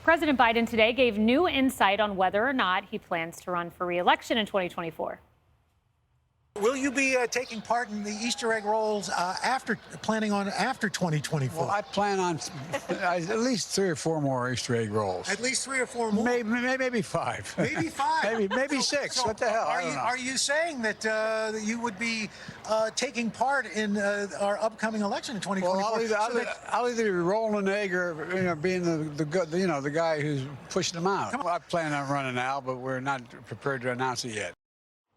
President Biden today gave new insight on whether or not he plans to run for re-election in 2024. Will you be taking part in the Easter egg rolls after 2024? Well, I plan on at least 3 or 4 more Easter egg rolls. At least 3 or 4 more? Maybe 5. Maybe 5? maybe 6. What the hell? Are you saying that you would be taking part in our upcoming election in 2024? Well, I'll either be rolling an egg or being the guy who's pushing them out. I plan on running now, but we're not prepared to announce it yet.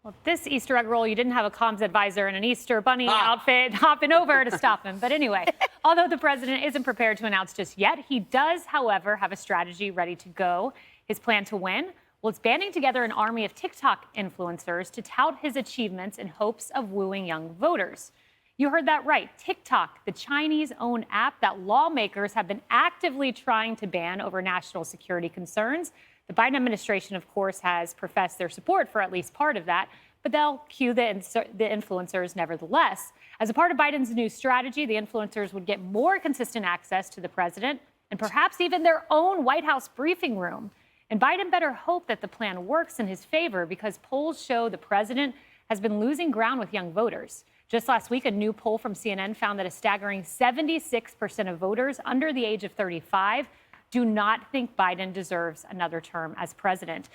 Well, this Easter egg roll, you didn't have a comms advisor in an Easter bunny outfit hopping over to stop him. But anyway, although the president isn't prepared to announce just yet, he does, however, have a strategy ready to go. His plan to win? Well, it's banding together an army of TikTok influencers to tout his achievements in hopes of wooing young voters. You heard that right. TikTok, the Chinese-owned app that lawmakers have been actively trying to ban over national security concerns. The Biden administration, of course, has professed their support for at least part of that, but they'll cue the influencers nevertheless. As a part of Biden's new strategy, the influencers would get more consistent access to the president and perhaps even their own White House briefing room. And Biden better hope that the plan works in his favor because polls show the president has been losing ground with young voters. Just last week, a new poll from CNN found that a staggering 76% of voters under the age of 35 do not think Biden deserves another term as president.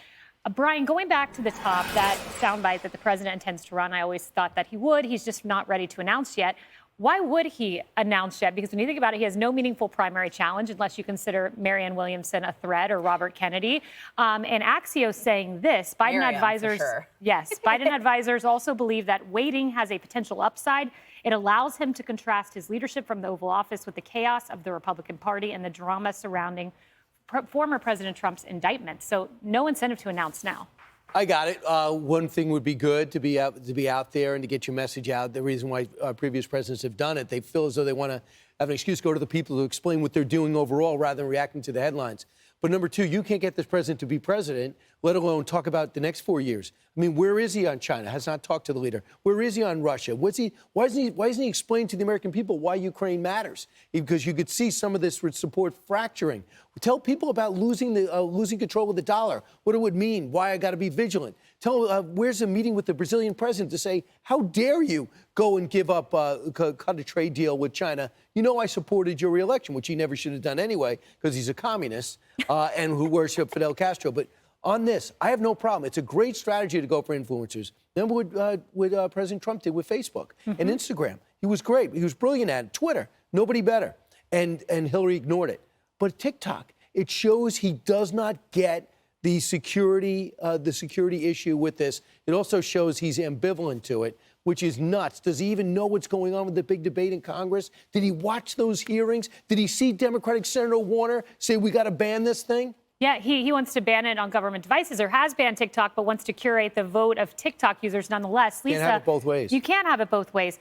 Brian, going back to the top, that soundbite that the president intends to run, I always thought that he would. He's just not ready to announce yet. Why would he announce yet? Because when you think about it, he has no meaningful primary challenge unless you consider Marianne Williamson a threat or Robert Kennedy. And Axios saying this, Biden advisors, yes, Biden advisors also believe that waiting has a potential upside. It allows him to contrast his leadership from the Oval Office with the chaos of the Republican Party and the drama surrounding former President Trump's indictment. So no incentive to announce now. I got it. One thing would be good to be out there and to get your message out. The reason why previous presidents have done it, they feel as though they want to have an excuse to go to the people to explain what they're doing overall rather than reacting to the headlines. But number two, you can't get this president to be president, let alone talk about the next 4 years. I mean, where is he on China? Has not talked to the leader. Where is he on Russia? Why isn't he explaining to the American people why Ukraine matters? Because you could see some of this support fracturing. Tell people about losing control of the dollar, what it would mean, why I got to be vigilant. Tell where's a meeting with the Brazilian president to say, how dare you go and give up, cut a trade deal with China? You know I supported your reelection, which he never should have done anyway because he's a communist and who worshipped Fidel Castro. But on this, I have no problem. It's a great strategy to go for influencers. Then what President Trump did with Facebook and Instagram. He was great. He was brilliant at it. Twitter, nobody better. And Hillary ignored it. But TikTok, it shows he does not get the security issue with this. It also shows he's ambivalent to it, which is nuts. Does he even know what's going on with the big debate in Congress? Did he watch those hearings? Did he see Democratic Senator Warner say we got to ban this thing? Yeah, he wants to ban it on government devices or has banned TikTok, but wants to curate the vote of TikTok users nonetheless. Lisa, can't have it both ways. You can't have it both ways.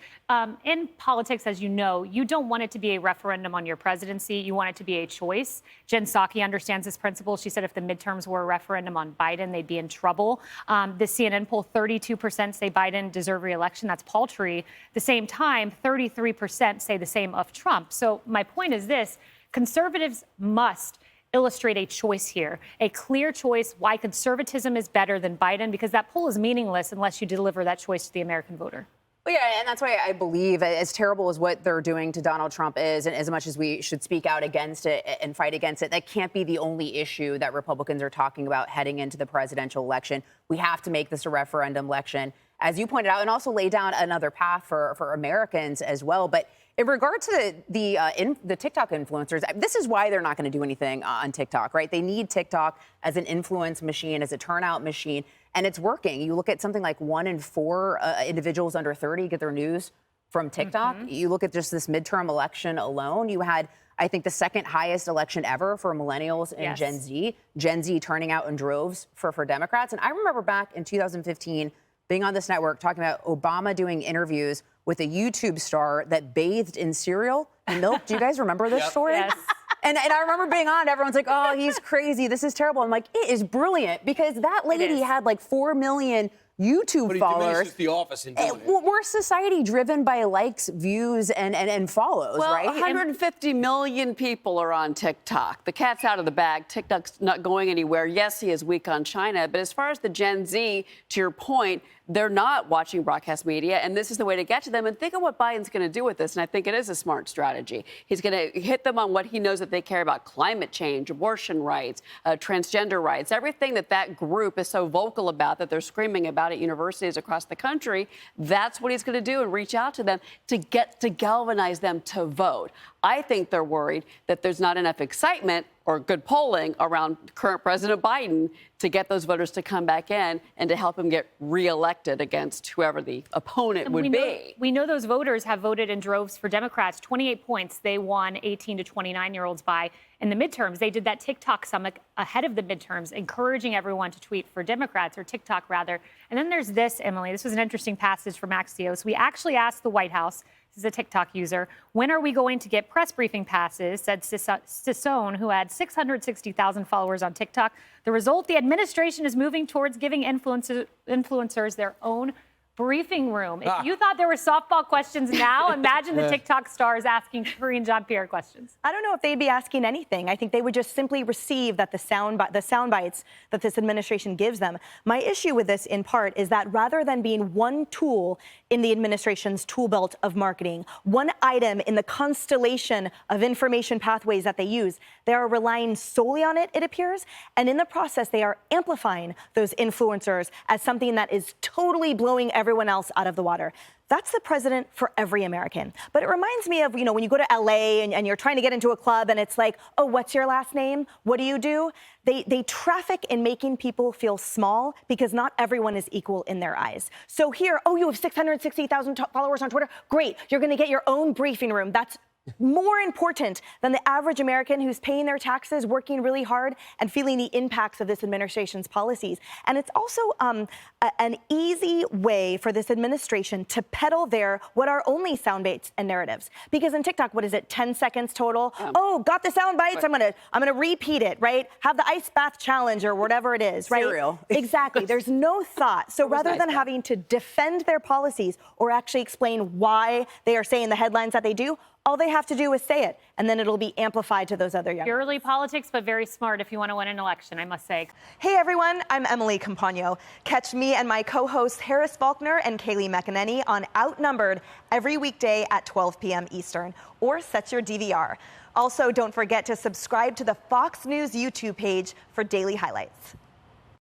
In politics, as you know, you don't want it to be a referendum on your presidency. You want it to be a choice. Jen Psaki understands this principle. She said if the midterms were a referendum on Biden, they'd be in trouble. The CNN poll, 32% say Biden deserves re-election. That's paltry. At the same time, 33% say the same of Trump. So my point is this. Conservatives must illustrate a choice here, a clear choice why conservatism is better than Biden, because that poll is meaningless unless you deliver that choice to the American voter. Well, yeah, and that's why I believe, as terrible as what they're doing to Donald Trump is, and as much as we should speak out against it and fight against it, that can't be the only issue that Republicans are talking about heading into the presidential election. We have to make this a referendum election, as you pointed out, and also lay down another path for Americans as well. But in regard to the TikTok influencers, this is why they're not going to do anything on TikTok, right? They need TikTok as an influence machine, as a turnout machine, and it's working. You look at something like 1 in 4 individuals under 30 get their news from TikTok. You look at just this midterm election alone, you had, I think, the second highest election ever for millennials and Gen Z. Gen Z turning out in droves for Democrats. And I remember back in 2015 being on this network talking about Obama doing interviews with a YouTube star that bathed in cereal and milk. Do you guys remember this story? Yes. And I remember being on, everyone's like, oh, he's crazy. This is terrible. I'm like, it is brilliant because that lady had like 4 million YouTube But he followers. diminishes the office in doing it. We're a society driven by likes, views, and follows, Well, right? 150 million people are on TikTok. The cat's out of the bag. TikTok's not going anywhere. Yes, he is weak on China, but as far as the Gen Z, to your point, they're not watching broadcast media, and this is the way to get to them. And think of what Biden's going to do with this, and I think it is a smart strategy. He's going to hit them on what he knows that they care about: climate change, abortion rights, transgender rights, everything that group is so vocal about, that they're screaming about at universities across the country. That's what he's going to do, and reach out to them to galvanize them to vote. I think they're worried that there's not enough excitement or good polling around current President Biden to get those voters to come back in and to help him get reelected against whoever the opponent would be. We know those voters have voted in droves for Democrats. 28 points they won 18 to 29-year-olds by in the midterms. They did that TikTok summit ahead of the midterms, encouraging everyone to tweet for Democrats, or TikTok rather. And then there's this, Emily. This was an interesting passage from Axios. We actually asked the White House, this is a TikTok user, when are we going to get press briefing passes, said Sisson, who had 660,000 followers on TikTok. The result, the administration is moving towards giving influencers their own briefing room. If you thought there were softball questions now, imagine the TikTok stars asking Karine Jean-Pierre questions. I don't know if they'd be asking anything. I think they would just simply receive the sound bites that this administration gives them. My issue with this, in part, is that rather than being one tool in the administration's tool belt of marketing, one item in the constellation of information pathways that they use, they are relying solely on it, it appears, and in the process, they are amplifying those influencers as something that is totally blowing everyone else out of the water. That's the president for every American. But it reminds me of, when you go to LA and you're trying to get into a club and it's like, oh, what's your last name? What do? They traffic in making people feel small because not everyone is equal in their eyes. So here, oh, you have 660,000 followers on Twitter. Great, you're going to get your own briefing room. That's more important than the average American who's paying their taxes, working really hard, and feeling the impacts of this administration's policies. And it's also an easy way for this administration to peddle what are only sound bites and narratives. Because in TikTok, what is it, 10 seconds total? Oh, got the sound bites. I'm gonna repeat it, right? Have the ice bath challenge or whatever it is, right? Cereal. Exactly. There's no thought. So rather than having to defend their policies or actually explain why they are saying the headlines that they do, all they have to do is say it, and then it'll be amplified to those other young. Purely politics, but very smart if you want to win an election, I must say. Hey everyone, I'm Emily Campagno. Catch me and my co-hosts Harris Faulkner and Kaylee McEnany on Outnumbered every weekday at 12 p.m. Eastern, or set your DVR. Also, don't forget to subscribe to the Fox News YouTube page for daily highlights.